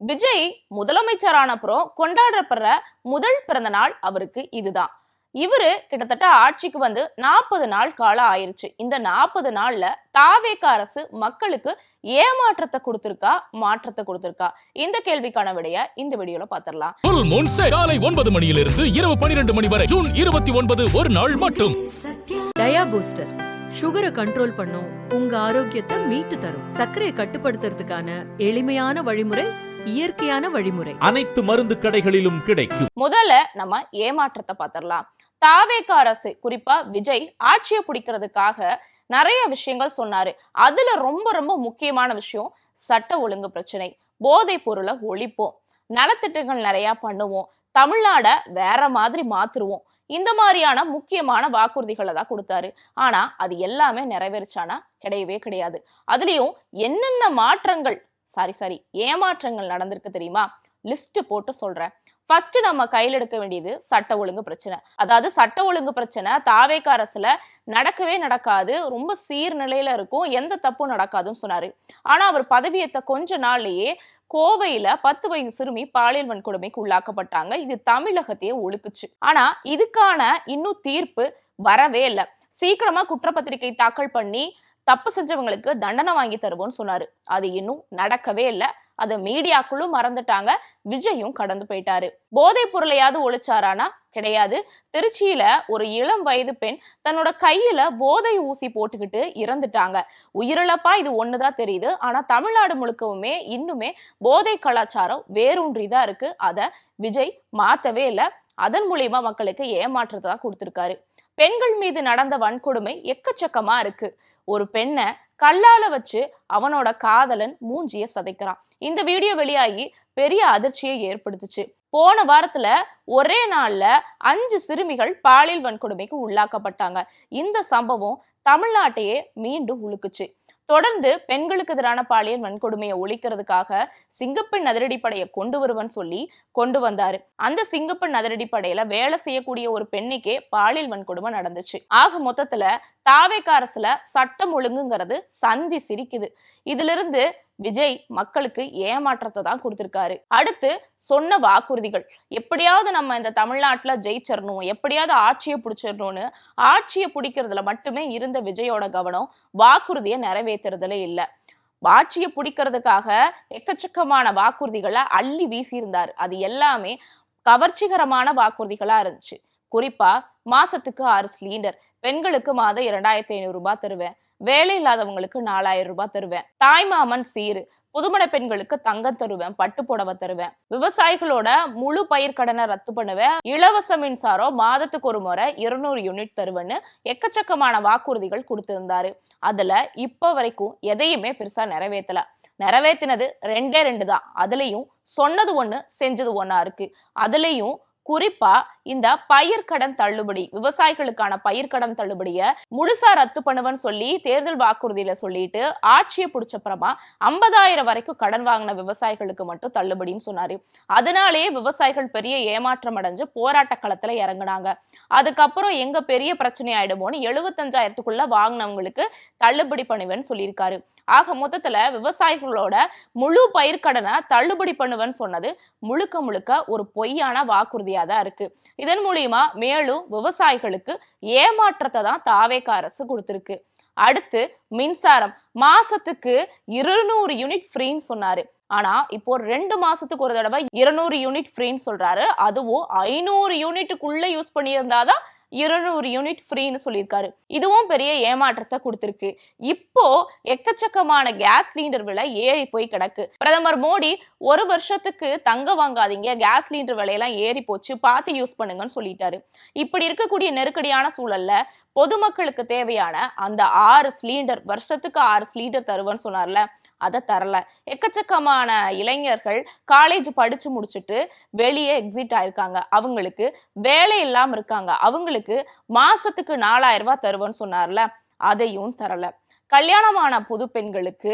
விஜய் முதலமைச்சரான அப்புறம் கொண்டாடப்படுற முதல் பிறந்த நாள் அவருக்கு இதுதான். இவரு கிட்டத்தட்ட ஆட்சிக்கு வந்து 40 நாள் காலம் ஆயிருச்சு. இந்த 40 நாள்ல தாவேக அரசு மக்களுக்கு ஏமாற்றத்தை கொடுத்திருக்கா, மாற்றத்தை கொடுத்திருக்கா? இந்த கேள்விக்கான விடைய இந்த வீடியோல பாத்திரலாம். காலை 9 மணியிலிருந்து இரவு 12 மணி வரை ஜூன் 29 ஒரு நாள் மட்டும். டயா பூஸ்டர் சுகரை கண்ட்ரோல் பண்ணும், உங்க ஆரோக்கியத்தை மீட்டு தரும். சர்க்கரையை கட்டுப்படுத்துறதுக்கான எளிமையான வழிமுறை, இயற்கையான வழிமுறை. அனைத்து மருந்து கடைகளிலும் கிடைக்கும். முதல்ல நம்ம ஏமாற்றத்தை பாத்திரலாம். தாவேக அரசு, குறிப்பா விஜய் ஆட்சியை பிடிக்கிறதுக்காக நிறைய விஷயங்கள் சொன்னாரு. அதுல ரொம்ப ரொம்ப முக்கியமான விஷயம் சட்ட ஒழுங்கு பிரச்சனை. போதைப் பொருளை ஒழிப்போம், நலத்திட்டங்கள் நிறைய பண்ணுவோம், தமிழ்நாட வேற மாதிரி மாத்துருவோம், இந்த மாதிரியான முக்கியமான வாக்குறுதிகளை தான் கொடுத்தாரு. ஆனா அது எல்லாமே நிறைவேறிச்சானா? கிடையவே கிடையாது. அதுலயும் என்னென்ன மாற்றங்கள் ஏமாற்றங்கள் நடந்திருக்கு தெரியுமா? லிஸ்ட் போட்டு சொல்றேன். ஃபர்ஸ்ட் நம்ம கையில் எடுக்க வேண்டியது சட்ட ஒழுங்கு பிரச்சனை. அதாவது சட்ட ஒழுங்கு பிரச்சனை தாவேக அரசுல நடக்கவே நடக்காது, ரொம்ப சீர்நிலையில இருக்கும், எந்த தப்பும் நடக்காதுன்னு சொன்னாரு. ஆனா அவர் பதவியேற்ற கொஞ்ச நாள்லயே கோவையில 10 வயது சிறுமி பாலியல் வன்கொடுமைக்கு உள்ளாக்கப்பட்டாங்க. இது தமிழகத்தையே ஒழுக்குச்சு. ஆனா இதுக்கான இன்னும் தீர்ப்பு வரவே இல்லை. சீக்கிரமா குற்றப்பத்திரிகை தாக்கல் பண்ணி தப்பு செஞ்சவங்களுக்கு தண்டனை வாங்கி தருவோம்னு சொன்னாரு. அது இன்னும் நடக்கவே இல்லை. அதை மீடியாக்களும் மறந்துட்டாங்க, விஜயும் கடந்து போயிட்டாரு. போதைப் பொருளையாவது ஒழிச்சாரானா? கிடையாது. திருச்சியில ஒரு இளம் வயது பெண் தன்னோட கையில போதை ஊசி போட்டுக்கிட்டு இறந்துட்டாங்க. உயிரிழப்பா இது ஒண்ணுதான் தெரியுது. ஆனா தமிழ்நாடு முழுக்கவுமே இன்னுமே போதை கலாச்சாரம் வேரூன்றிதான் இருக்கு. அதை விஜய் மாத்தவே இல்லை. அதன் மூலியமா மக்களுக்கு ஏமாற்றத்தை தான் கொடுத்திருக்காரு. பெண்கள் மீது நடந்த வன்கொடுமை எக்கச்சக்கமா இருக்கு. ஒரு பெண்ணை கல்லால வச்சு அவனோட காதலன் மூஞ்சிய சதைக்கிறான். இந்த வீடியோ வெளியாகி பெரிய அதிர்ச்சியை ஏற்படுத்துச்சு. போன வாரத்துல ஒரே நாள்ல 5 சிறுமிகள் பாலியல் வன்கொடுமைக்கு உள்ளாக்கப்பட்டாங்க. இந்த சம்பவம் தமிழ்நாட்டையே மீண்டும் உழுக்குச்சு. தொடர்ந்து பெண்களுக்கு எதிரான பாலியல் வன்கொடுமையை ஒழிக்கிறதுக்காக சிங்கப்பெண் அதிரடிப்படையை கொண்டு வருவன்னு சொல்லி கொண்டு வந்தாரு. அந்த சிங்கப்பெண் அதிரடிப்படையில வேலை செய்யக்கூடிய ஒரு பெண்ணுக்கே பாலியல் வன்கொடுமை நடந்துச்சு. ஆக மொத்தத்துல தாவேக அரசுல சட்டம் ஒழுங்குங்கிறது சந்தி சிரிக்குது. இதுல இருந்து விஜய் மக்களுக்கு ஏமாற்றத்தை தான் கொடுத்திருக்காரு. அடுத்து சொன்ன வாக்குறுதிகள், எப்படியாவது நம்ம இந்த தமிழ்நாட்டுல ஜெயிச்சிடணும், எப்படியாவது ஆட்சியை பிடிச்சிடணும்னு ஆட்சியை பிடிக்கிறதுல மட்டுமே இருந்த விஜயோட கவனம் வாக்குறுதியை நிறைவேற்றுறதுல இல்ல. ஆட்சியை பிடிக்கிறதுக்காக எக்கச்சக்கமான வாக்குறுதிகளை அள்ளி வீசி இருந்தாரு. அது எல்லாமே கவர்ச்சிகரமான வாக்குறுதிகளா இருந்துச்சு. குறிப்பா மாசத்துக்கு 6 சிலிண்டர், பெண்களுக்கு மாதம் 2500 ரூபாய் தருவேன், வேலை இல்லாதவங்களுக்கு 4000 ரூபாய் தருவேன், தாய்மாமன் சீரு, புதுமண பெண்களுக்கு தங்கம் தருவேன், பட்டு புடவை தருவேன், விவசாயிகளோட முழு பயிர் கடனை ரத்து பண்ணுவேன், இலவச மின்சாரம் மாதத்துக்கு ஒரு முறை 200 யூனிட் தருவேன்னு எக்கச்சக்கமான வாக்குறுதிகள் கொடுத்திருந்தாரு. அதுல இப்ப வரைக்கும் எதையுமே பெருசா நிறைவேற்றினது 2 தான். அதுலயும் சொன்னது ஒண்ணு செஞ்சது ஒண்ணா இருக்கு. அதுலயும் குறிப்பா இந்த பயிர்க்கடன் தள்ளுபடி, விவசாயிகளுக்கான பயிர்க்கடன் தள்ளுபடிய முழுசா ரத்து பண்ணுவேன்னு சொல்லி தேர்தல் வாக்குறுதியில சொல்லிட்டு ஆட்சியை பிடிச்சப்புறமா 50,000 வரைக்கும் கடன் வாங்கின விவசாயிகளுக்கு மட்டும் தள்ளுபடின்னு சொன்னாரு. அதனாலேயே விவசாயிகள் பெரிய ஏமாற்றம் அடைஞ்சு போராட்ட களத்துல இறங்குனாங்க. அதுக்கப்புறம் எங்க பெரிய பிரச்சனை ஆயிடுமோன்னு 75,000க்குள்ள வாங்கினவங்களுக்கு தள்ளுபடி பண்ணுவேன்னு சொல்லியிருக்காரு. ஆக மொத்தத்துல விவசாயிகளோட முழு பயிர்க்கடனை தள்ளுபடி பண்ணுவேன்னு சொன்னது முழுக்க முழுக்க ஒரு பொய்யான வாக்குறுதியா தான் இருக்கு. இதன் மூலியமா மேலும் விவசாயிகளுக்கு ஏமாற்றத்தை தான் தாவேக அரசு கொடுத்திருக்கு. அடுத்து மின்சாரம், மாசத்துக்கு 200 யூனிட் ஃப்ரீன்னு சொன்னாரு. ஆனா இப்போ 2 மாசத்துக்கு ஒரு தடவை 200 யூனிட் ஃப்ரீன்னு சொல்றாரு. அதுவும் 500 யூனிட்டுக்குள்ள யூஸ் பண்ணியிருந்தாதான் 200 யூனிட் ஃப்ரீன்னு சொல்லியிருக்காரு. இதுவும் பெரிய ஏமாற்றத்தை கொடுத்திருக்கு. இப்போ எக்கச்சக்கமான கேஸ் சிலிண்டர் விலை ஏறி போய் கிடக்கு. பிரதமர் மோடி 1 வருஷத்துக்கு தங்க வாங்காதீங்க, கேஸ் சிலிண்டர் விலையெல்லாம் ஏறி போச்சு, பார்த்து யூஸ் பண்ணுங்கன்னு சொல்லிட்டாரு. இப்படி இருக்கக்கூடிய நெருக்கடியான சூழல்ல பொதுமக்களுக்கு தேவையான அந்த 6 சிலிண்டர், வருஷத்துக்கு 6 சிலிண்டர் தருவேன்னு சொன்னார்ல, அதை தரல. எக்கச்சக்கமான இளைஞர்கள் காலேஜ் படிச்சு முடிச்சுட்டு வெளியே எக்ஸிட் ஆயிருக்காங்க. அவங்களுக்கு வேலை இல்லாம இருக்காங்க. அவங்களுக்கு மாசத்துக்கு 4000 ரூபாய் தருவேன்னு சொன்னார்ல, அதையும் தரல. கல்யாணமான புது பெண்களுக்கு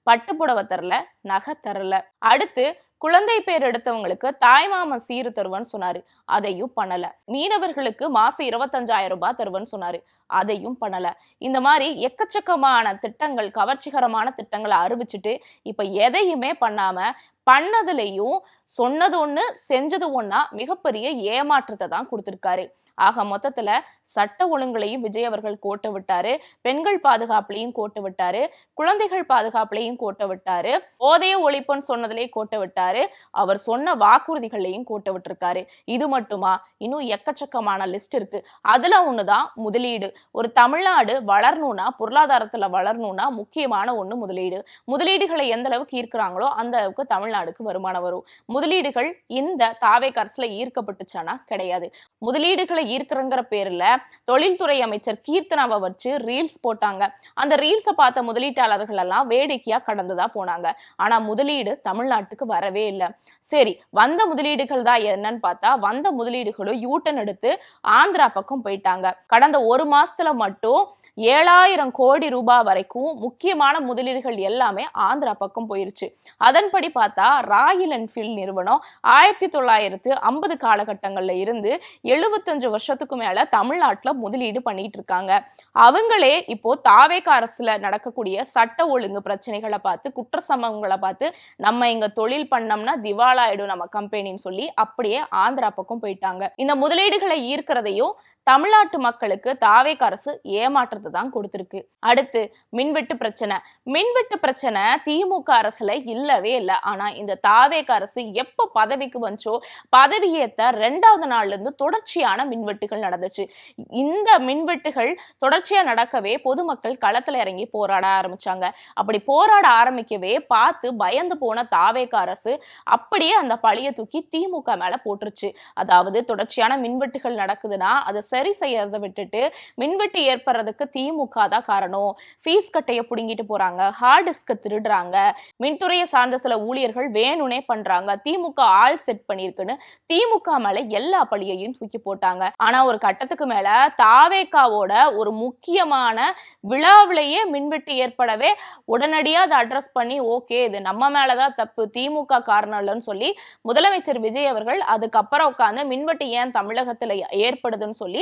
பட்டு புடவை தரல, நகை தரல. அடுத்து குழந்தை பேர் எடுத்தவங்களுக்கு தாய்மாமன் சீரு தருவன்னு சொன்னாரு, அதையும் பண்ணல. மீனவர்களுக்கு மாசம் 25,000 ரூபாய் தருவன்னு சொன்னாரு, அதையும் பண்ணல. இந்த மாதிரி எக்கச்சக்கமான திட்டங்கள், கவர்ச்சிகரமான திட்டங்களை அறிவிச்சுட்டு இப்ப எதையுமே பண்ணாம பண்ணதுலயும் சொன்னது ஒண்ணு செஞ்சது ஒண்ணா மிகப்பெரிய ஏமாற்றத்தை தான் கொடுத்திருக்காரு. ஆக மொத்தத்துல சட்ட ஒழுங்குலையும் விஜய் அவர்கள் கோட்டை விட்டாரு, பெண்கள் பாதுகாப்புலையும் கோட்டை விட்டாரு, குழந்தைகள் பாதுகாப்புலையும் கோட்டை விட்டாரு, போதைய ஒழிப்புன்னு சொன்னதுலயே கோட்டை விட்டாரு, அவர் சொன்ன வாக்குறுதிகளையும் கோட்டை விட்டுருக்காரு. இது மட்டுமா, இன்னும் எக்கச்சக்கமான லிஸ்ட் இருக்கு. அதுல ஒண்ணுதான் முதலீடு. ஒரு தமிழ்நாடு வளரணும்னா, பொருளாதாரத்துல வளரணும்னா முக்கியமான ஒண்ணு முதலீடு. முதலீடுகளை எந்த அளவுக்கு ஈர்க்கிறாங்களோ அந்த அளவுக்கு தமிழ்நாடுக்கு வருமானம் வரும். முதலீடுகள் இந்த தாவேக அரசுல ஈர்க்கப்பட்டுச்சானா? கிடையாது. முதலீடுகளை ஈர்க்கிறங்கிற பேர்ல தொழில்துறை அமைச்சர் கீர்த்தனாவை வச்சு ரீல்ஸ் போட்டாங்க. அந்த ரீல்ஸை பார்த்த முதலீட்டாளர்கள் எல்லாம் வேடிக்கையா கடந்துதா போனாங்க. ஆனா முதலீடு தமிழ்நாட்டுக்கு வரவே இல்லை. சரி, வந்த முதலீடுகள் தான் என்னன்னு பார்த்தா, வந்த முதலீடுகளும் யூட்டன் எடுத்து ஆந்திரா பக்கம் போயிட்டாங்க. கடந்த ஒரு மாசத்துல மட்டும் 7,000 கோடி ரூபாய் வரைக்கும் முக்கியமான முதலீடுகள் எல்லாமே ஆந்திரா பக்கம் போயிருச்சு. அதன்படி பார்த்தா ராயல் என்ஃபீல்ட் நிறுவனம் 1950 காலகட்டங்கள்ல இருந்து 75 வருஷத்துக்கு மேல தமிழ்நாட்டுல முதலீடு பண்ணிட்டு இருக்காங்க. அவங்களே இப்போ தாவேக அரசுல நடக்கக்கூடிய சட்ட ஒழுங்கு பிரச்சனைகளை பார்த்து, குற்ற சம்பவங்களை பார்த்து, நம்ம இங்க தொழில் பண்ணோம்னா திவாலாயிடும் நம்ம கம்பெனின்னு சொல்லி அப்படியே ஆந்திரா பக்கம் போயிட்டாங்க. இந்த முதலீடுகளை ஈர்க்கிறதையும் தமிழ்நாட்டு மக்களுக்கு தாவேக அரசு ஏமாற்றத்தை தான் கொடுத்திருக்கு. அடுத்து மின்வெட்டு பிரச்சனை. மின்வெட்டு பிரச்சனை திமுக அரசுல இல்லவே இல்லை. ஆனா இந்த தாவேக அரசு எப்ப பதவிக்கு வந்துச்சோ, பதவியேற்ற 2வது நாள்ல இருந்து தொடர்ச்சியான மின்வெட்டுகள் நடந்துச்சு. இந்த மின்வெட்டுகள் தொடர்ச்சியா நடக்கவே பொதுமக்கள் களத்துல இறங்கி போராட ஆரம்பிச்சாங்க. அப்படி போராட ஆரம்பிக்கவே பார்த்து பயந்து போன தாவேக அரசு அப்படியே அந்த பழிய தூக்கி திமுக மேல போட்டுருச்சு. அதாவது தொடர்ச்சியான மின்வெட்டுகள் நடக்குதுன்னா அதை சரி செய்யறதை விட்டுட்டு மின்வெட்டு ஏற்படுறதுக்கு திமுக தான் காரணம், ஃபீஸ் கட்டைய புடுங்கிட்டு போறாங்க, ஹார்ட் டிஸ்க திருடுறாங்க, மின்துறையை சார்ந்த சில ஊழியர்கள் வேணும்னே பண்றாங்க, திமுக ஆள் செட் பண்ணிருக்குன்னு திமுக மேல எல்லா பழியையும் தூக்கி போட்டாங்க. ஆனா ஒரு கட்டத்துக்கு மேல தாவேகாவோட ஒரு முக்கியமான விழாவிலேயே மின்வெட்டு ஏற்படவே உடனடியா அதை அட்ரஸ் பண்ணி, ஓகே இது நம்ம மேலதான் தப்பு, திமுக காரணம் இல்லைன்னு சொல்லி முதலமைச்சர் விஜய் அவர்கள் அதுக்கப்புறம் உட்கார்ந்து மின்வெட்டு ஏன் தமிழகத்துல ஏற்படுதுன்னு சொல்லி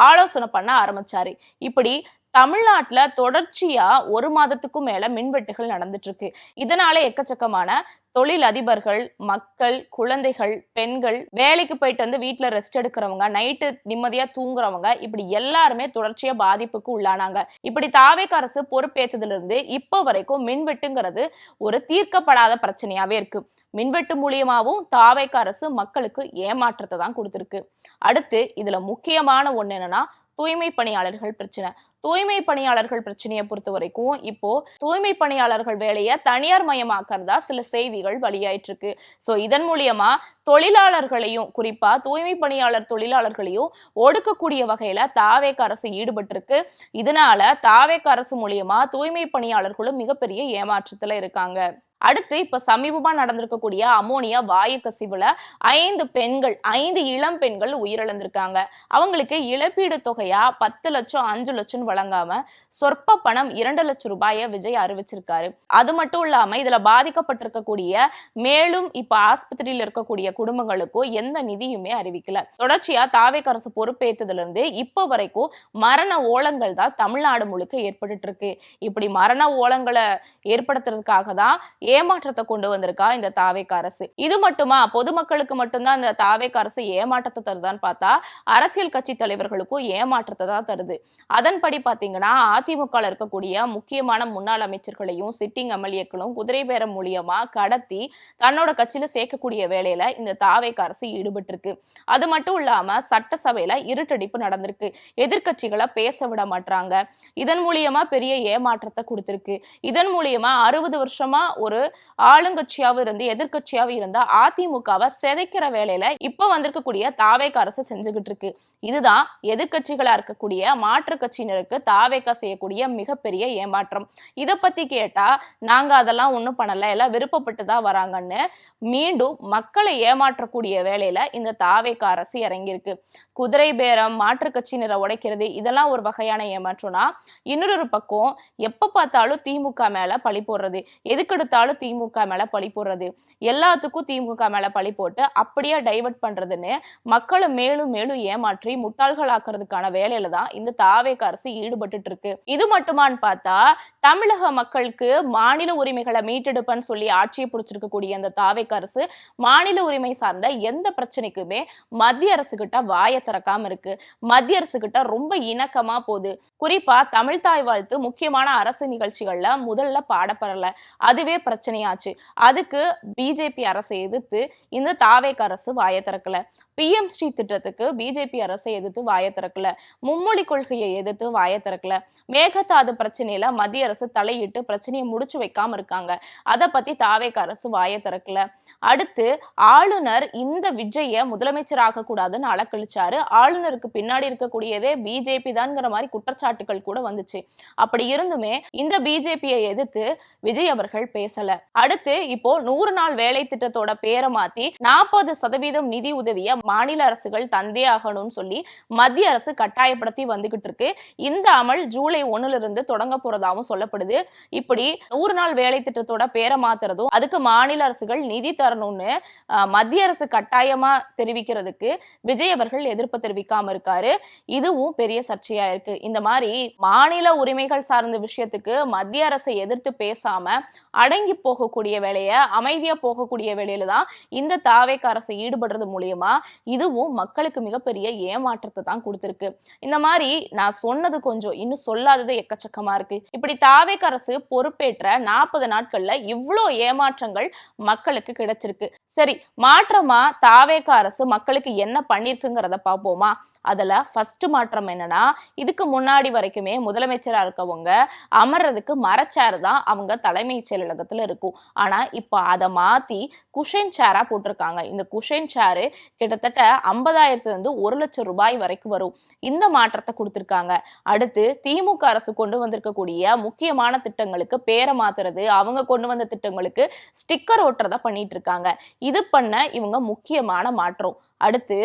ஆலோசனை பண்ண ஆரம்பிச்சாரு. இப்படி தமிழ்நாட்டுல தொடர்ச்சியா ஒரு மாதத்துக்கும் மேல மின்வெட்டுகள் நடந்துட்டு இருக்கு. இதனால எக்கச்சக்கமான தொழில் அதிபர்கள், மக்கள், குழந்தைகள், பெண்கள், வேலைக்கு போயிட்டு வந்து வீட்டுல ரெஸ்ட் எடுக்கிறவங்க, நைட்டு நிம்மதியா தூங்குறவங்க, இப்படி எல்லாருமே தொடர்ச்சியா பாதிப்புக்கு உள்ளானாங்க. இப்படி தாவேக அரசு பொறுப்பேற்றதுல இருந்து இப்ப வரைக்கும் மின்வெட்டுங்கிறது ஒரு தீர்க்கப்படாத பிரச்சனையாவே இருக்கு. மின்வெட்டு மூலியமாவும் தாவேக அரசு மக்களுக்கு ஏமாற்றத்தை தான் கொடுத்திருக்கு. அடுத்து இதுல முக்கியமான ஒண்ணு என்னன்னா தூய்மை பணியாளர்கள் பிரச்சனை. தூய்மை பணியாளர்கள் பிரச்சனையை பொறுத்த வரைக்கும் இப்போ தூய்மை பணியாளர்கள் வேலையை தனியார் மயமாக்குறதா சில செய்திகள் வெளியாயிட்டு இருக்கு. சோ இதன் மூலியமா தொழிலாளர்களையும், குறிப்பா தூய்மை பணியாளர் தொழிலாளர்களையும் ஒடுக்கக்கூடிய வகையில தாவேக அரசு ஈடுபட்டிருக்கு. இதனால தாவேக அரசு மூலியமா தூய்மை பணியாளர்களும் மிகப்பெரிய ஏமாற்றத்துல இருக்காங்க. அடுத்து இப்ப சமீபமா நடந்திருக்கக்கூடிய அமோனியா வாயு கசிவுல 5 இளம் பெண்கள் உயிரிழந்திருக்காங்க. அவங்களுக்கு இழப்பீடு தொகையா 10 லட்சம் 5 லட்சம் வழங்காம சொற்ப பணம் 2 லட்சம் ரூபாயை விஜய் அறிவிச்சிருக்காரு. அது மட்டும் இல்லாம இதுல பாதிக்கப்பட்டிருக்கக்கூடிய மேலும் இப்ப ஆஸ்பத்திரியில் இருக்கக்கூடிய குடும்பங்களுக்கும் எந்த நிதியுமே அறிவிக்கல. தொடர்ச்சியா தாவேக அரசு பொறுப்பேற்றதுல இருந்து இப்ப வரைக்கும் மரண ஓலங்கள் தான் தமிழ்நாடு முழுக்க ஏற்பட்டு இருக்கு. இப்படி மரண ஓலங்களை ஏற்படுத்துறதுக்காக தான் ஏமாற்றத்தை கொண்டு வந்திருக்கா இந்த தாவேக அரசு. இது மட்டுமா, பொதுமக்களுக்கு மட்டும்தான் இந்த தாவேக அரசு ஏமாற்றத்தை தருதான்னு பார்த்தா அரசியல் கட்சி தலைவர்களுக்கும் ஏமாற்றத்தை தான் தருது. அதன்படி பாத்தீங்கன்னா அதிமுக இருக்கக்கூடிய முக்கியமான முன்னாள் அமைச்சர்களையும் சிட்டிங் எம்எல்ஏக்களும் குதிரை பேரம் மூலியமா கடத்தி தன்னோட கட்சியில சேர்க்கக்கூடிய வேலையில இந்த தாவேக அரசு ஈடுபட்டு இருக்கு. அது மட்டும் இல்லாம சட்டசபையில இருட்டடிப்பு நடந்திருக்கு. எதிர்கட்சிகளை பேச விட மாட்டாங்க. இதன் மூலியமா பெரிய ஏமாற்றத்தை கொடுத்திருக்கு. இதன் மூலியமா 60 வருஷமா ஒரு ஆளுங்கட்சியாவும் இருந்து எதிர்கட்சியாவும் இருந்த அதிமுகவை சிதைக்கிற வேலையில இப்ப வந்திருக்கக்கூடிய தாவேக அரசு செஞ்சுகிட்டு இருக்கு. இதுதான் எதிர்கட்சிகளா இருக்கக்கூடிய மாற்று கட்சியினருக்கு தாவேக செய்யக்கூடிய மிகப்பெரிய ஏமாற்றம். இத பத்தி கேட்டா நாங்க அதெல்லாம் ஒண்ணும் பண்ணல, எல்லாம் விருப்பப்பட்டுதான் வராங்கன்னு மீண்டும் மக்களை ஏமாற்றக்கூடிய வேலையில இந்த தாவேக அரசு இறங்கியிருக்கு. குதிரை பேரம், மாற்று கட்சியினரை உடைக்கிறது, இதெல்லாம் ஒரு வகையான ஏமாற்றம்னா, இன்னொரு பக்கம் எப்ப பார்த்தாலும் திமுக மேல பழி போடுறது, எதுக்கெடுத்தாலும் பார்த்தாலும் திமுக மேல பழி போடுறது, எல்லாத்துக்கும் திமுக மேல பழி போட்டு அப்படியே டைவர்ட் பண்றதுன்னு மக்களை மேலும் மேலும் ஏமாற்றி முட்டாள்களாக்குறதுக்கான வேலையில தான் இந்த தாவேக அரசு ஈடுபட்டு இருக்கு. இது மட்டுமான்னு பார்த்தா தமிழக மக்களுக்கு மாநில உரிமைகளை மீட்டெடுப்பன்னு சொல்லி ஆட்சியை பிடிச்சிருக்கக்கூடிய அந்த தாவேக அரசு மாநில உரிமை சார்ந்த எந்த பிரச்சனைக்குமே மத்திய அரசு கிட்ட வாயை திறக்காம இருக்கு. மத்திய அரசு கிட்ட ரொம்ப இணக்கமா போகுது. குறிப்பா தமிழ் தாய் வாழ்த்து முக்கியமான அரசு நிகழ்ச்சிகள்ல முதல்ல பாடப்படல, அதுவே பிரச்சனையாச்சு. அதுக்கு பிஜேபி அரசை எதிர்த்து இந்த தாவேக அரசு வாயை திறக்கல. பிஎம் ஸ்ரீ திட்டத்துக்கு பிஜேபி அரசை எதிர்த்து வாயை திறக்கல. மும்மொழி கொள்கையை எதிர்த்து வாயை திறக்கல. மேகதாது பிரச்சனையில மத்திய அரசு தலையிட்டு பிரச்சனையை முடிச்சு வைக்காம இருக்காங்க, அதை பத்தி தாவேக அரசு வாயை திறக்கல. அடுத்து ஆளுநர் இந்த விஜய முதலமைச்சராக கூடாதுன்னு அலக்கழிச்சாரு. ஆளுநருக்கு பின்னாடி இருக்கக்கூடியதே பிஜேபி தான்ங்கிற மாதிரி குற்றச்சாட்டுகள் கூட வந்துச்சு. அப்படி இருந்துமே இந்த பிஜேபியை எதிர்த்து விஜய் அவர்கள் பேசல. அடுத்து இப்போ 100 நாள் வேலை திட்டத்தோட பேரை மாத்தி 40% நிதி உதவிய மாநில அரசுகள் தந்தே ஆகணும்னு சொல்லி மத்திய அரசு கட்டாயப்படுத்தி வந்துகிட்டு இருக்கு. இந்த அமல் ஜூலை 1 இருந்து தொடங்க போறதாவும் சொல்லப்படுது. இப்படி 100 நாள் வேலை திட்டத்தோட பேரை மாத்துறதும் அதுக்கு மாநில அரசுகள் நிதி தரணும்னு மத்திய அரசு கட்டாயமா தெரிவிக்கிறதுக்கு விஜய் அவர்கள் எதிர்ப்பு தெரிவிக்காம இருக்காரு. இதுவும் பெரிய சர்ச்சையா இருக்கு. இந்த மாதிரி மாநில உரிமைகள் சார்ந்த விஷயத்துக்கு மத்திய அரசை எதிர்த்து பேசாம அடங்கி போகக்கூடிய வேலைய, அமைதியா போகக்கூடிய வேலையில தான் இந்த தாவேக அரசு ஈடுபடுறது மூலியமா இதுவும் மக்களுக்கு மிகப்பெரிய ஏமாற்றத்தை தான் கொடுத்திருக்கு. இந்த மாதிரி நான் சொன்னது கொஞ்சம், இன்னும் சொல்லாதது எக்கச்சக்கமா இருக்கு. இப்படி தாவேக அரசு பொறுப்பேற்ற 40 நாட்கள்ல இவ்வளோ ஏமாற்றங்கள் மக்களுக்கு கிடைச்சிருக்கு. சரி, மாற்றமா தாவேக அரசு மக்களுக்கு என்ன பண்ணிருக்குங்கிறத பார்ப்போமா? அதுல ஃபர்ஸ்ட் மாற்றம் என்னன்னா, இதுக்கு முன்னாடி வரைக்குமே முதலமைச்சரா இருக்கவங்க அமர்றதுக்கு மரச்சேர் தான் அவங்க தலைமைச் செயலகத்துல இருக்கும். ஆனா இப்ப அதை மாத்தி குஷன் சேரா போட்டிருக்காங்க. இந்த குஷன் சேரு கிட்டத்தட்ட 50,000 இருந்து 1 லட்சம் ரூபாய் வரைக்கும் வரும். இந்த மாற்றத்தை கொடுத்திருக்காங்க. அடுத்து திமுக அரசு கொண்டு வந்திருக்கக்கூடிய முக்கியமான திட்டங்களுக்கு பேரை மாத்துறது, அவங்க கொண்டு வந்த திட்டங்களுக்கு ஸ்டிக்கர் ஓட்டுறத பண்ணிட்டு இருக்காங்க. இது பண்ண இவங்க முக்கியமான மாற்றம். அடுத்து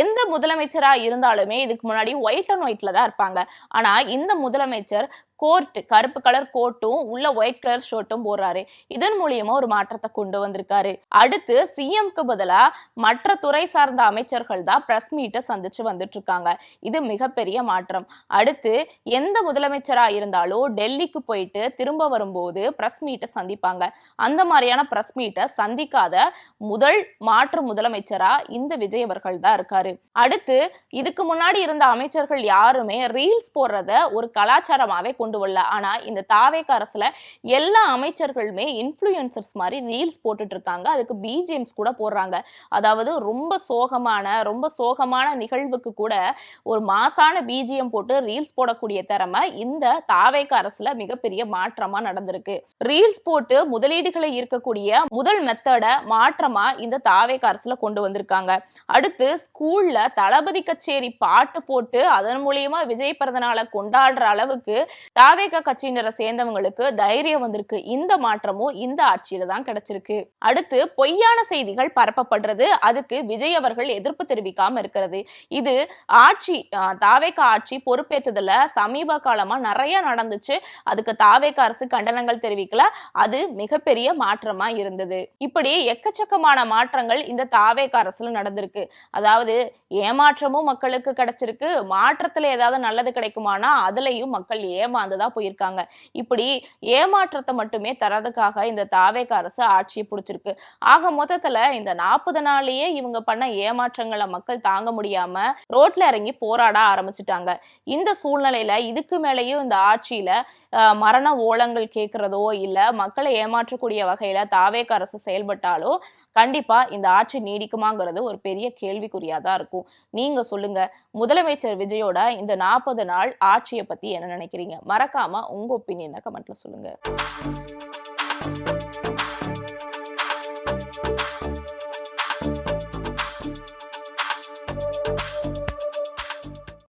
எந்த முதலமைச்சரா இருந்தாலுமே இதுக்கு முன்னாடி ஒயிட் அண்ட் ஒயிட்ல தான் இருப்பாங்க. ஆனா இந்த முதலமைச்சர் கோட், கருப்பு கலர் கோட்டும் உள்ள ஒயிட் கலர் ஷர்ட்டும் போடுறாரு. இதன் மூலியமா ஒரு மாற்றத்தை கொண்டு வந்திருக்காரு. அடுத்து சிஎம்க்கு பதிலா மற்ற துறை சார்ந்த அமைச்சர்கள் தான் பிரஸ் மீட்டை சந்திச்சு வந்துட்டு இருக்காங்க. இது மிகப்பெரிய மாற்றம். அடுத்து எந்த முதலமைச்சரா இருந்தாலும் டெல்லிக்கு போயிட்டு திரும்ப வரும்போது பிரஸ் மீட்டை சந்திப்பாங்க. அந்த மாதிரியான பிரஸ் மீட்டை சந்திக்காத முதல் மாற்று முதலமைச்சரா இந்த விஜய் அவர்கள் தான் இருக்காரு. அடுத்து இதுக்கு முன்னாடி இருந்த அமைச்சர்கள் யாருமே ரீல்ஸ் போடுறத ஒரு கலாச்சாரமாவே கொண்டு வரல. ஆனா இந்த தாவேக அரசுல எல்லா அமைச்சர்களுமே இன்ஃப்ளூயன்சர்ஸ் மாதிரி ரீல்ஸ் போட்டுட்டு இருக்காங்க. அதுக்கு பிஜிஎம்ஸ் கூட போடுறாங்க. அதாவது ரொம்ப சோகமான நிகழ்வுக்கு கூட ஒரு மாசான பிஜிஎம் போட்டு ரீல்ஸ் போடக்கூடிய திறமை இந்த தாவேக அரசுல மிகப்பெரிய மாற்றமா நடந்திருக்கு. ரீல்ஸ் போட்டு முதலீடுகளை ஈர்க்கக்கூடிய முதல் மெத்தட மாற்றமா இந்த தாவேக அரசுல கொண்டு வந்திருக்காங்க. அடுத்து ஸ்கூல்ல தளபதி கச்சேரி பாட்டு போட்டு அதன் மூலியமா விஜய் பிறந்தநாளை கொண்டாடுற அளவுக்கு தாவேக கட்சியினரை சேர்ந்தவங்களுக்கு தைரியம் வந்திருக்கு. இந்த மாற்றமும் இந்த ஆட்சியில தான் கிடைச்சிருக்கு. அடுத்து பொய்யான செய்திகள் பரப்பப்படுறது, அதுக்கு விஜய் அவர்கள் எதிர்ப்பு தெரிவிக்காம இருக்கிறது. இது ஆட்சி தாவேக ஆட்சி பொறுப்பேற்றதுல சமீப காலமா நிறைய நடந்துச்சு. அதுக்கு தாவேக அரசு கண்டனங்கள் தெரிவிக்கல. அது மிகப்பெரிய மாற்றமா இருந்தது. இப்படி எக்கச்சக்கமான மாற்றங்கள் இந்த தாவேக அரசுல நடந்திருக்கு. அதாவது ஏமாற்றமும் மக்களுக்கு கிடைச்சிருக்கு. மாற்றத்துல ஏதாவது நல்லது கிடைக்குமானா அதுலயும் மக்கள் ஏமாந்துதான் போயிருக்காங்க. இப்படி ஏமாற்றத்தை மட்டுமே தரதுக்காக இந்த தாவேக அரசு ஆட்சியை பிடிச்சிருக்கு. ஆக மொத்தத்துல இந்த 40 நாள்லயே இவங்க பண்ண ஏமாற்றங்களை மக்கள் தாங்க முடியாம ரோட்ல இறங்கி போராட ஆரம்பிச்சுட்டாங்க. இந்த சூழ்நிலையில இதுக்கு மேலேயும் இந்த ஆட்சியில மரண ஓலங்கள் கேட்கிறதோ இல்ல மக்களை ஏமாற்றக்கூடிய வகையில தாவேக அரசு செயல்பட்டாலோ கண்டிப்பா இந்த ஆட்சி நீடிக்குமாங்கிறது ஒரு பெரிய கேள்விக்குறியாதான் இருக்கும். நீங்க சொல்லுங்க, முதலமைச்சர் விஜயோட இந்த 40 நாள் ஆட்சியை பத்தி என்ன நினைக்கிறீங்க? மறக்காம உங்க ஒப்பீனியனை கமெண்ட்ல சொல்லுங்க.